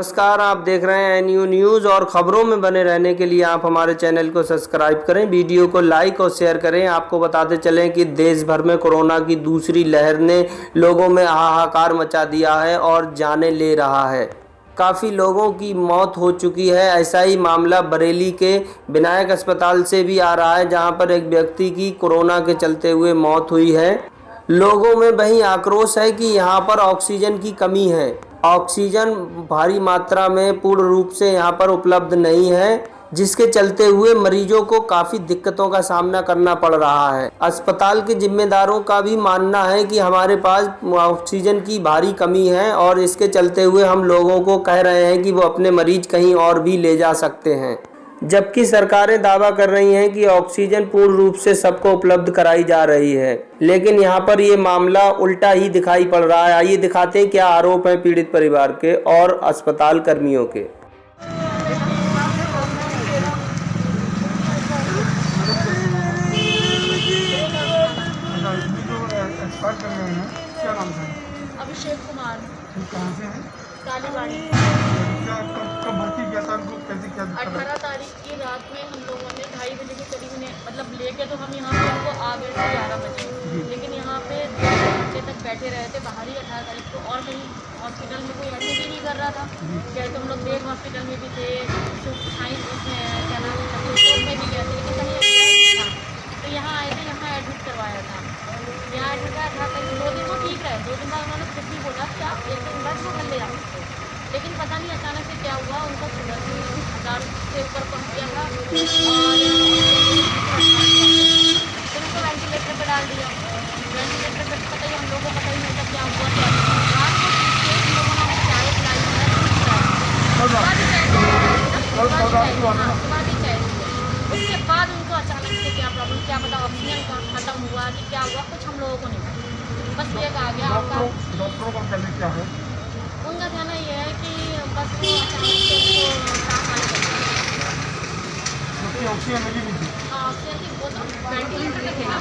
नमस्कार, आप देख रहे हैं एनयू न्यूज़ और ख़बरों में बने रहने के लिए आप हमारे चैनल को सब्सक्राइब करें, वीडियो को लाइक और शेयर करें। आपको बताते चलें कि देश भर में कोरोना की दूसरी लहर ने लोगों में हाहाकार मचा दिया है और जानें ले रहा है। काफ़ी लोगों की मौत हो चुकी है। ऐसा ही मामला बरेली के विनायक अस्पताल से भी आ रहा है, जहां पर एक व्यक्ति की कोरोना के चलते हुए मौत हुई है। लोगों में वही आक्रोश है कि यहाँ पर ऑक्सीजन की कमी है। ऑक्सीजन भारी मात्रा में पूर्ण रूप से यहाँ पर उपलब्ध नहीं है, जिसके चलते हुए मरीजों को काफ़ी दिक्कतों का सामना करना पड़ रहा है। अस्पताल के जिम्मेदारों का भी मानना है कि हमारे पास ऑक्सीजन की भारी कमी है और इसके चलते हुए हम लोगों को कह रहे हैं कि वो अपने मरीज कहीं और भी ले जा सकते हैं, जबकि सरकारें दावा कर रही हैं कि ऑक्सीजन पूर्ण रूप से सबको उपलब्ध कराई जा रही है। लेकिन यहाँ पर ये मामला उल्टा ही दिखाई पड़ रहा है। आइए दिखाते हैं क्या आरोप है पीड़ित परिवार के और अस्पताल कर्मियों के। क्या नाम है? अभिषेक कुमार। कहाँ से हैं? कालीबाड़ी। क्या कब भर्ती किया था उनको, कैसे क्या? 18 तारीख की रात में हम लोगों ने 2:30 बजे के करीब मतलब लेके तो हम यहाँ पे उनको आ गए थे 11 बजे, लेकिन यहाँ पे 2 घंटे तक बैठे रहे थे बाहर ही 18 तारीख को। और कहीं हॉस्पिटल में कोई एडमिट ही नहीं कर रहा था। क्या तो हम लोग देव हॉस्पिटल में भी थे, साइंस उसमें क्या नाम में भी गए थे, लेकिन कहीं एडमिट था। तो यहाँ आए थे, यहाँ एडमिट करवाया था। यहाँ एडमिट कराया था, कहीं 2 दिन वो ठीक रहे। 2 दिन बाद उन्होंने खुद भी बोला कि आप 1 दिन बाद वो घर ले जाओ, लेकिन पता नहीं अचानक से क्या हुआ, उनका शुगर 1000 से ऊपर पहुँच गया था और फिर उनको वेंटिलेटर पर डाल दिया। वेंटिलेटर पर पता ही हम लोगों को पता ही नहीं था क्या हुआ। रात को हम लोगों ने चाय पिलाई है, सुबह भी चाय उसके बाद उनको अचानक से क्या प्रॉब्लम, क्या पता ऑक्सीजन खत्म हुआ कि क्या हुआ, कुछ हम लोगों को नहीं पता। बस ये आ गया। डॉक्टरों का कहना क्या है? उनका कहना ये है कि बस वो अचानक से उनको सांस आने लगी। ऑक्सीजन लगी नहीं थी? हाँ, ऑक्सीजन की वो तो वेंटिलेटर पे थे ना,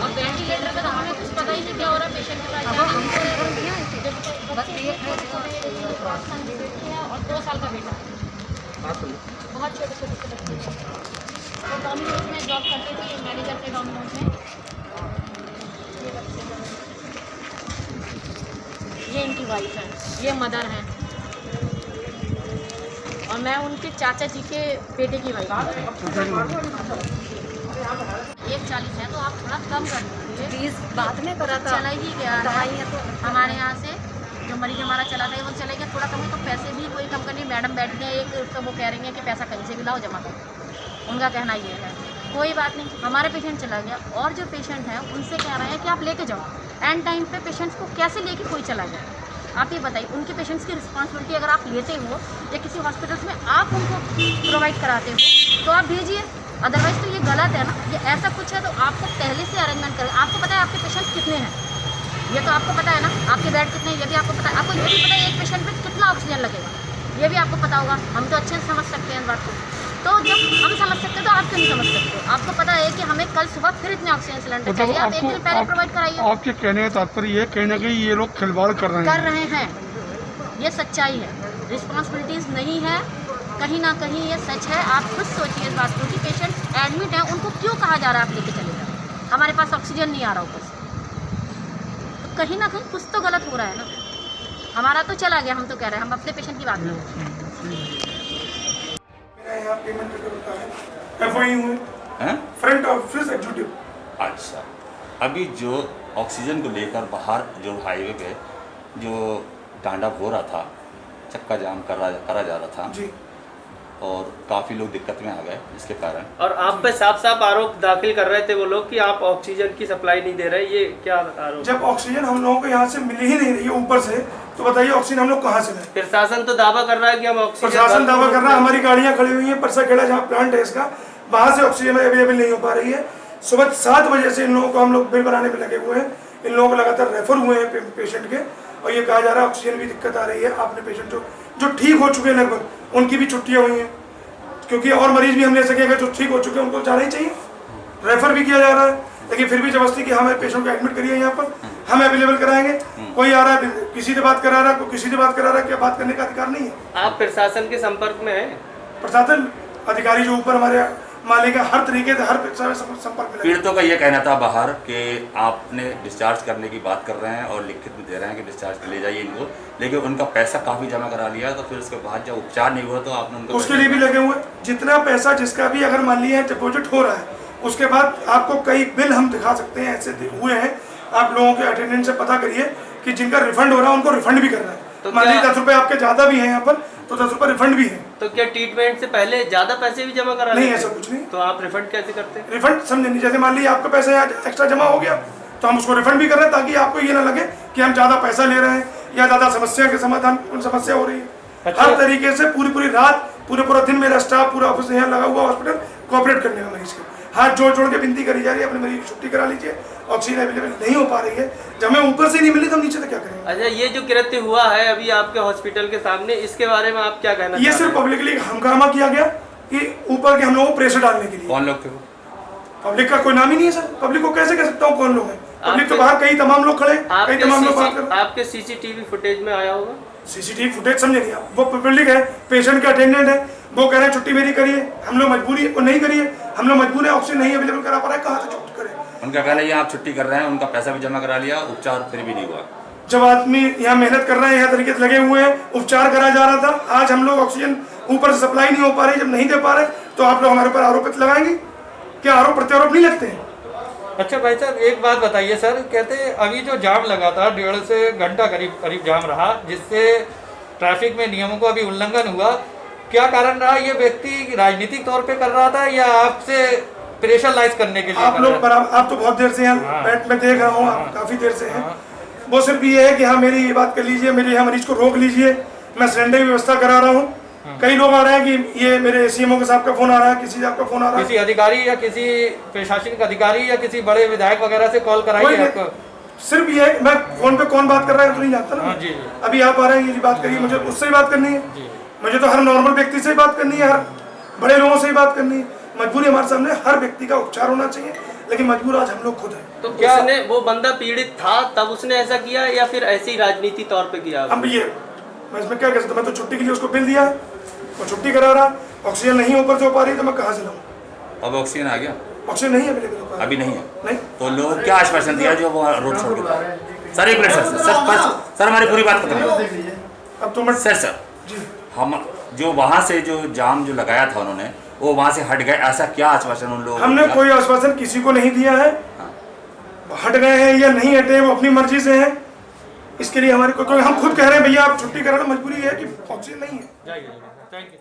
और वेंटिलेटर पे तो हमें कुछ पता ही नहीं क्या हो रहा है पेशेंट के साथ। और 2 साल का बेटा, बहुत छोटे छोटे से बच्चे हैं। तो डोमिनोज में जॉब करते थे, मैनेजर थे डोमिनोज में। ये बच्चे, ये इनकी वाइफ है, ये मदर हैं, और मैं उनके चाचा जी के बेटे की वाइफ हूँ। 140 है तो आप थोड़ा कम कर दीजिए प्लीज़। बाद में करा था, चला ही गया दवाइयाँ तो हमारे यहाँ से जो मरीज हमारा चला था वो चले गया। थोड़ा कम है तो पैसे भी कोई कम करनी। मैडम बैठ गए एक, तो वो कह रही हैं कि पैसा कहीं से भी लाओ जमा करो। उनका कहना ये है, कोई बात नहीं, हमारे पेशेंट चला गया और जो पेशेंट हैं उनसे कह रहे हैं कि आप लेके जाओ। एंड टाइम पे पेशेंट्स को कैसे लेके कोई चला गया, आप ये बताइए। उनके पेशेंट्स की रिस्पांसिबिलिटी अगर आप लेते हो या किसी हॉस्पिटल्स में आप उनको प्रोवाइड कराते हो तो आप भेजिए, अदरवाइज़ तो ये गलत है ना। ये ऐसा कुछ है तो आपको पहले से अरेंजमेंट करें। आपको पता है आपके पेशेंट्स कितने हैं, ये तो आपको पता है ना, आपके बेड कितने हैं ये भी आपको पता है। आपको ये भी पता है एक पेशेंट पे कितना ऑक्सीजन लगेगा, ये भी आपको पता होगा। हम तो अच्छे से समझ सकते हैं इस बात को। तो जब हम समझ सकते हैं तो आप क्यों नहीं समझ सकते? आपको पता है कि हमें कल सुबह फिर इतने ऑक्सीजन सिलेंडर चाहिए, आप एक दिन पहले प्रोवाइड कराइए। आपके कहने का तात्पर्य ये, कहीं ना कहीं ये लोग खिलवाड़ कर रहे हैं। ये सच्चाई है, रिस्पॉन्सिबिलिटीज़ नहीं है, कहीं ना कहीं ये सच है। आप खुद सोचिए इस बात को कि पेशेंट एडमिट हैं, उनको क्यों कहा जा रहा है आप लेके चले जाओ, हमारे पास ऑक्सीजन नहीं आ रहा ऊपर से, तो कहीं ना कहीं कुछ तो गलत हो रहा है ना। हमारा तो चला गया, हम तो कह रहे हैं, हम अपने पेशेंट की बात नहीं करते। यहाँ पेमेंट होता है, FOI हुए फ्रंट ऑफिस एग्जीक्यूटिव। अच्छा, अभी जो ऑक्सीजन को लेकर बाहर जो हाईवे पे जो डांडा हो रहा था, चक्का जाम करा जा रहा था जी, और काफ़ी लोग दिक्कत में आ गए इसके कारण। और आप पे साफ साफ आरोप दाखिल कर रहे थे वो लोग कि आप ऑक्सीजन की सप्लाई नहीं दे रहे, ये क्या आरोप? जब ऑक्सीजन हम लोगों को यहाँ से मिल ही नहीं रही है ऊपर से, तो बताइए ऑक्सीजन हम लोग कहाँ से लें? प्रशासन तो दावा कर रहा है कि हम ऑक्सीजन, प्रशासन दावा कर रहा है, हमारी गाड़ियाँ खड़ी हुई हैं परसाखेड़ा जहाँ प्लांट है इसका, वहाँ से ऑक्सीजन अवेलेबल नहीं हो पा रही है। सुबह 7 बजे से इन लोगों को हम लोग बिल बनाने में लगे हुए हैं। इन लोगों को लगातार रेफर हुए हैं पेशेंट के, और ये कहा जा रहा है ऑक्सीजन की दिक्कत आ रही है। आपने पेशेंट जो ठीक हो चुके हैं लगभग, उनकी भी छुट्टियाँ हुई हैं, क्योंकि और मरीज भी हम ले सकेंगे जो ठीक हो चुके हैं उनको जाना ही चाहिए। रेफर भी किया जा रहा है, लेकिन फिर भी जबरदस्ती कि हमें पेशेंट को एडमिट करिए यहाँ पर, हम अवेलेबल कराएंगे। कोई आ रहा है किसी से बात करा रहा है, कोई किसी से बात करा रहा है, क्या बात करने का अधिकार नहीं है। आप प्रशासन के संपर्क में हैं? प्रशासन अधिकारी जो ऊपर हमारे मालिक है, हर तरीके से हर संपर्क में। पीड़ितों का ये कहना था बाहर कि आपने डिस्चार्ज करने की बात कर रहे हैं और लिखित में दे रहे हैं कि डिस्चार्ज ले जाइए इनको, लेकिन उनका पैसा काफ़ी जमा करा लिया, तो फिर उसके बाद जब उपचार नहीं हुआ तो आपने उनको उसके लिए भी लगे हुए। जितना पैसा जिसका भी अगर मान लिया डिपॉजिट हो रहा है, उसके बाद आपको कई बिल हम दिखा सकते हैं, ऐसे हुए हैं। आप लोगों के अटेंडेंस से पता करिए कि जिनका रिफंड हो रहा है उनको रिफंड भी कर रहा है। तो मान लीजिए 10 रुपये आपके ज़्यादा भी हैं यहाँ पर, तो 10 रुपये रिफंड भी है। तो क्या ट्रीटमेंट से पहले ज्यादा पैसे भी जमा करा नहीं, ऐसा कुछ नहीं। तो आप रिफंड कैसे करते हैं? रिफंड समझे नहीं, जैसे मान लीजिए आपका पैसा यहाँ एक्स्ट्रा जमा हो गया तो हम उसको रिफंड भी कर रहे हैं, ताकि आपको ये ना लगे कि हम ज़्यादा पैसा ले रहे हैं या ज़्यादा समस्या के समाधान समस्या हो रही है। अच्छा। हर तरीके से पूरी रात पूरा दिन मेरा स्टाफ पूरा ऑफिस यहाँ लगा हुआ हॉस्पिटल कोऑपरेट करने का मरीज के हाथ जोड़ जोड़ के विनती करी जा रही है, अपने मरीज की छुट्टी करा लीजिए। ऑक्सीजन अवेलेबल नहीं हो पा रही है, जब हमें ऊपर से नहीं मिली तो हम नीचे से क्या करेंगे। अच्छा, ये जो कृत्य हुआ है अभी आपके हॉस्पिटल के सामने, इसके बारे में आप क्या कहना ये सिर्फ पब्लिकली हंगामा किया गया कि ऊपर के हम लोगों को प्रेशर डालने के लिए। कौन लोग थे वो? पब्लिक का कोई नाम ही नहीं है सर, पब्लिक को कैसे कह सकता हूँ कौन लोग हैं। पब्लिक तो बाहर कई तमाम लोग खड़े, कई तमाम लोग बात कर रहे हैं। आपके सीसीटीवी फुटेज में आया होगा? सीसीटीवी फुटेज समझे नहीं आप, वो पब्लिक है, पेशेंट के अटेंडेंट है, वो कह रहे हैं छुट्टी मेरी करिए, हम लोग मजबूरी वो नहीं करिए, हम लोग मजबूर है, ऑक्सीजन नहीं अवेलेबल करा पा रहा है, कहाँ से छुट्टी करें। उनका कहना है आप छुट्टी कर रहे हैं, उनका पैसा भी जमा करा लिया, उपचार फिर भी नहीं हुआ। जब आदमी यहाँ मेहनत कर रहे हैं, यहाँ तरीके से लगे हुए हैं, उपचार करा जा रहा था, आज हम लोग ऑक्सीजन ऊपर से सप्लाई नहीं हो पा रही, जब नहीं दे पा रहे तो आप लोग हमारे ऊपर आरोप लगाएंगे? क्या आरोप प्रत्यारोप नहीं लगते हैं? अच्छा भाई साहब, एक बात बताइए सर, कहते हैं अभी जो जाम लगा था 1.5 से घंटा करीब जाम रहा, जिससे ट्रैफिक में नियमों का भी उल्लंघन हुआ, क्या कारण रहा? ये व्यक्ति राजनीतिक तौर पे कर रहा था या आपसे प्रेशराइज करने के लिए? आप लोग बराबर, आप तो बहुत देर से यहाँ बैठ में देख रहा हूँ, आप काफी देर से हैं। वो सिर्फ ये है कि हाँ मेरी ये बात कर लीजिए, मेरे यहाँ मरीज को रोक लीजिए, मैं सिलेंडर की व्यवस्था करा रहा हूँ। कई लोग आ रहे हैं कि ये मेरे सीएमओ के साहब का फोन आ रहा है, किसी आपका फोन आ रहा है, किसी अधिकारी या किसी प्रशासनिक अधिकारी या किसी बड़े विधायक वगैरह से कॉल कराइए आपको। सिर्फ ये है, मैं फोन पे कौन बात कर रहा है तो नहीं जानता ना। जी। अभी आप आ रहे हैं, ये बात करिए, मुझे उससे ही बात करनी है, मुझे तो हर नॉर्मल व्यक्ति से ही बात करनी है, हर बड़े लोगों से ही बात करनी है। मजबूरी हमारे सामने, हर व्यक्ति का उपचार होना चाहिए, लेकिन मजबूर आज हम लोग खुद हैं। तो क्या उसने, वो बंदा पीड़ित था तब उसने ऐसा किया या फिर ऐसी राजनीति तौर पे किया? अब ये मैं इसमें क्या कह सकता हूँ, मैं तो छुट्टी के लिए उसको बिल दिया, वो छुट्टी करा रहा, ऑक्सीजन नहीं ऊपर से हो पा रही तो मैं कहाँ से लाऊँ? अब ऑक्सीजन आ गया? ऑक्सीजन नहीं अवेलेबल हो पा रहा अभी नहीं है? नहीं। तो लोग क्या आश्वासन दिया जो वो रोड छोड़ के? सर एक मिनट सर हमारी पूरी बात खत्म। अब तो मैं सर जी हम जो वहाँ से जो जाम जो लगाया था उन्होंने, वो वहाँ से हट गए, ऐसा क्या आश्वासन उन लोगों? हमने कोई आश्वासन किसी को नहीं दिया है। हट गए हैं या नहीं हटे, वो अपनी मर्जी से हैं। इसके लिए हमारी कोई हम खुद कह रहे हैं भैया आप छुट्टी करा, मजबूरी है कि ऑक्सीजन नहीं है। Thank you.